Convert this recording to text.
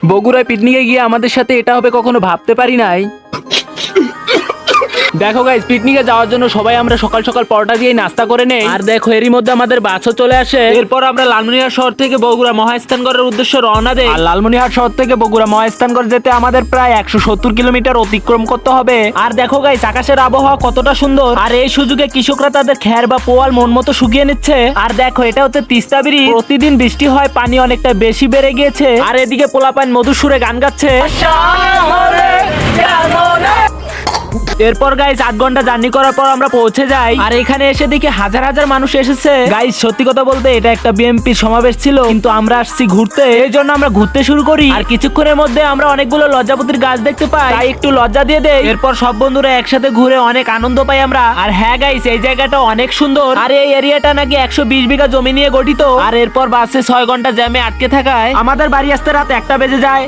বগুড়ায় পিকনিকে গিয়ে আমাদের সাথে এটা হবে কখনো ভাবতে পারি নাই। দেখো গাইস, পিকনিকে যাওয়ার জন্য সবাই আমরা সকাল সকাল পরোটা দিয়ে নাস্তা করে নেই। আর দেখো এরই মধ্যে আমাদের বাসও চলে আসে। এরপর আমরা লালমনিরহাট শহর থেকে বগুড়া মহাস্থানগড়ের উদ্দেশ্যে রওনা দেই। আর লালমনিরহাট শহর থেকে বগুড়া মহাস্থানগড় যেতে আমাদের প্রায় 170 কিলোমিটার অতিক্রম করতে হবে। আর দেখো গাইস, আকাশের আবহাওয়া কতটা সুন্দর। আর এই সুযোগে কৃষকরা তাদের খ্যার বা পোয়াল মন মতো শুকিয়ে নিচ্ছে। আর দেখো এটা হচ্ছে তিস্তা ব্রিজ। প্রতিদিন বৃষ্টি হয়, পানি অনেকটা বেশি বেড়ে গিয়েছে। আর এদিকে পোলাপান মধুর সুরে গান গাচ্ছে। এরপর গাইস 8 ঘন্টা জার্নি করার পর আমরা পৌঁছে যাই। আর এখানে এসে দেখি হাজার হাজার মানুষ এসেছে। গাইস সত্যি কথা বলতে এটা একটা বিএমপি সমাবেশ ছিল, কিন্তু আমরা আসছি ঘুরতে, এই জন্য আমরা ঘুরতে শুরু করি। আর কিছুক্ষণের মধ্যে আমরা অনেকগুলো লজ্জাপতির গাছ দেখতে পাই, তাই একটু লজ্জা দিয়ে দেই। এরপর সব বন্ধুরা একসাথে ঘুরে অনেক আনন্দ পাই আমরা। আর হ্যাঁ গাইস, এই জায়গাটা অনেক সুন্দর। আর এই এরিয়াটা নাকি 120 বিঘা জমি নিয়ে গঠিত। আর এরপর বাসে 6 ঘন্টা জ্যামে আটকে থাকায় আমাদের বাড়ি আসতে রাত 1টা বেজে যায়।